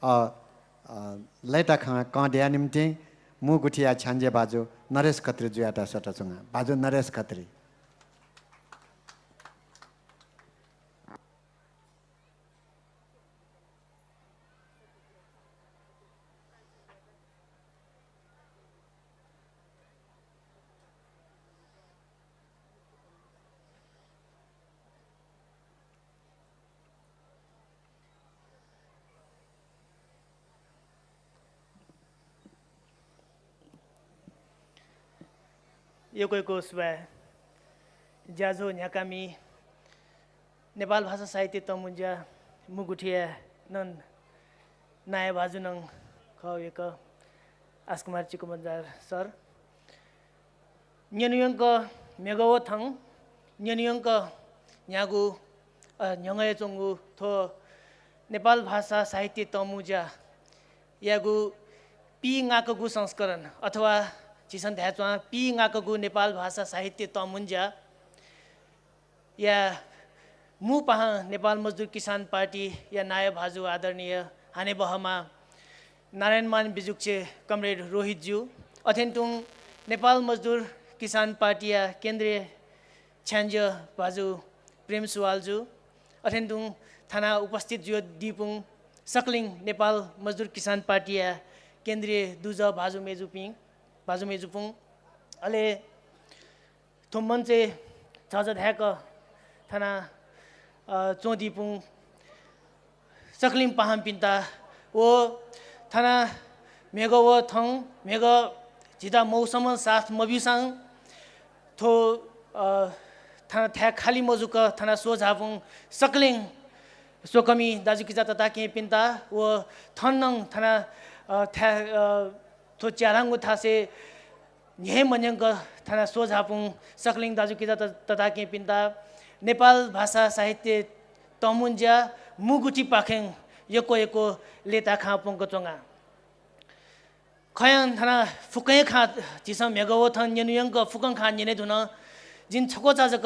लेटा खा काँडिया निम्ति मु गुठिया छान्जे बाजु नरेश खत्री जुयाटा सटचुङा बाजु नरेश खत्री योको सुबा ज्याझो न्याकामी नेपाल भाषा साहित्य तमुन्जा मुगुठिया नन नाया भाजु नङ खवेक आसकुमार चिकुमजार सर न्यनुयंक मेगावो थङ न्यनुयंक न्यागु न्यङय चोंगु थो नेपाल भाषा साहित्य तमुजा यागु पी ngaकगु संस्करण अथवा चिसन ध्याचवा पी ngaकगु नेपाल भाषा साहित्य तमुन्जा या मु पहा नेपाल मजदुर किसान पार्टी या नाय भाजु आदरणीय हाने बहमा नारायणमान बिजुक्चे कमरेड रोहित ज्यू अथेन्तुङ नेपाल मजदुर किसान पार्टी या केन्द्रीय छ्यान्ज भाजु प्रेम सुवालजु अथेन्तुङ थाना उपस्थित जो दिपुङ सकलिङ नेपाल मजदुर किसान पार्टी या केन्द्रीय दुज भाजु मेजुपुङ अले थुम्मन्चे छज ध्याक थाना चोदिपुङ सकलिङ पहाम पिन्ता वो थाना मेग वो थङ मेग जिता मौसम साथ मबिसाङ थो थाना थ्या खाली मजुक थाना सोझापुङ सकलिङ सोकमी दाजुकिजा तता के पिन्ता वो थन्नङ थाना थ्या थो च्याराङ्गु थासे न्हे मन्यङ्क थाना सोझापुङ सकलिङ दाजुकिजा तता के पिन्ता नेपाल भाषा साहित्य तमुन्जा मुगुटी पाखेङ यको लेता खापुङको चोङा खयान थाना फुकै खा चिसम मेगवो थन न्यनुयङ्क फुकङ खा न्यने धुन जिन छको चाजक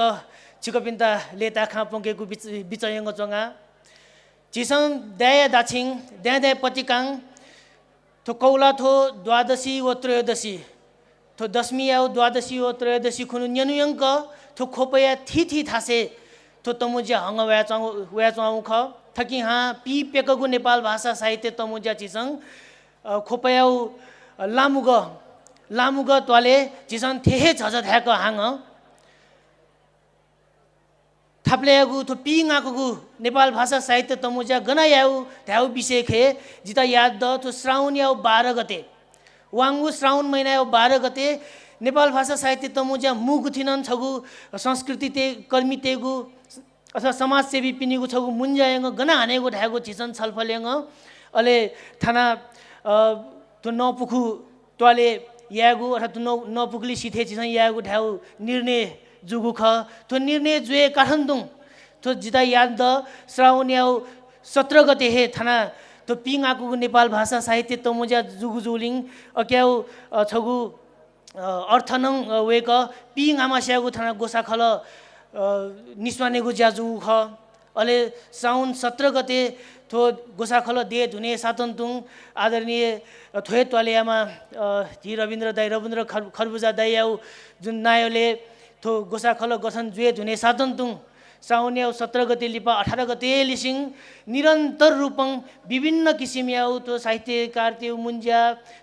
छिकपिन्ता लेता खापुङकेको बिचयङ्ग चोङा चिसम दया दाछिङ दया पतिकाङ थो कौला थो द्वादशी व त्रयोदशी थो दशमी या द्वादशी व त्रयोदशी खुनु न्यनुयङ्क थो खोपया थी थासे थो तमुज्या हङ व्याचाउ ख थकी हाँ पी पेकगु नेपाल भाषा साहित्य तमुज्या चिसङ खोपयाउ लामुग त्वाले चिसङ थेहे झझ ध्याक हाङ थाप्लेगु थो पी ngaकगु नेपाल भाषा साहित्य तमुज्या गना याउ ध्याउ विषय खे जिता याद द थो श्रावण याउ 12 गते वाङ्गु श्रावण महिना याउ 12 गते नेपाल भाषा साहित्य तमुज्या मुगुथिनन छगु संस्कृति ते कर्मी तेगु अथवा समाजसेवी पिनिगु छगु मुन्जायङ गना हानेगु ढागु चिसन छलफलेङ अले थाना तो नपुखु त्वाले यागु अथवा तो नपुखली सिथे चिसन यागु ढाउ निर्णय जुगु ख तो निर्णय जुए काठमाडौँ तो जिता याद द श्रावण याउ 17 गते हे थाना तो पिङ आकुगु नेपाल भाषा साहित्य तमुज्या जुगु जुलिङ अक्याउ छगु अर्थनङ वेक पिङ आमास्यागु थाना गोसाखल निस्वानेगु ज्याजु ख अले साउन 17 गते थो गोसाखल दे धुने सातन्तुङ आदरणीय थोए त्वालेयामा जी रविन्द्र दाई रविन्द्र खरबुजा दाई याउ जुन नायोले थो गोसाखल गठन जुए धुने सातन्तुङ साउन याउ 17 गते लिपा 18 गते लिसिङ निरन्तर रूपङ विभिन्न किसिम याउ तो साहित्यकार तेउ मुन्जा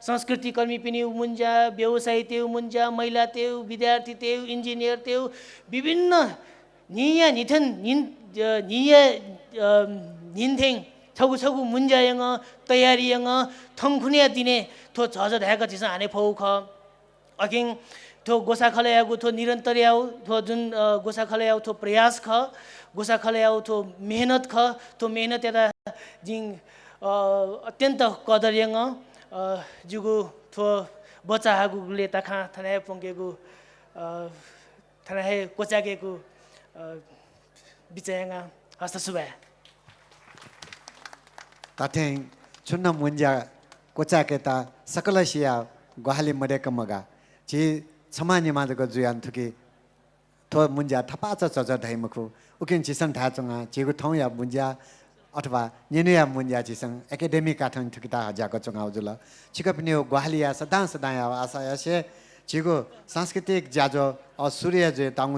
संस्कृति कर्मी पिनि मुन्जा व्यवसायी तेउ मुन्जा महिला तेउ विद्यार्थी तेउ इन्जिनियर तेउ विभिन्न निया निथन निया निन्थेङ छगु मुन्जायङ तयारीयङ थङखुनिया दिने थो झझ ध्याक चिस हाने फौ ख अकिङ थो गोसाखल यागु थो निरन्तर याउ थो जुन गोसाखल याउ थो प्रयास ख गोसाखल याउ थो मेहनत ख थो मेहनत यता जिङ अत्यन्त कदरयङ जुगु थो बच्चा हागुले तखा थनाय पुङ्गेगु थनाय कोचागेगु बिचयङ हस्त सुबा ताथेङ चुन्न मुन्जा कोचाकेता सकलसिया ग्वाहाली मडेक मगा छि छमानी माजको जुयान थुकी थो मुन्जा थपाच चज ढाइमखु उकिन चिसन ढाचुङा चिगु ठौ या मुन्जा अथवा निनुया मुन्या जिसंग एकेडमी काठन थुकिता हजाको चुंगाउ जुल चिकपनि ग्वालिया सदा सदा आशा यसे चिगो सांस्कृतिक जाजो और सूर्य जे तांग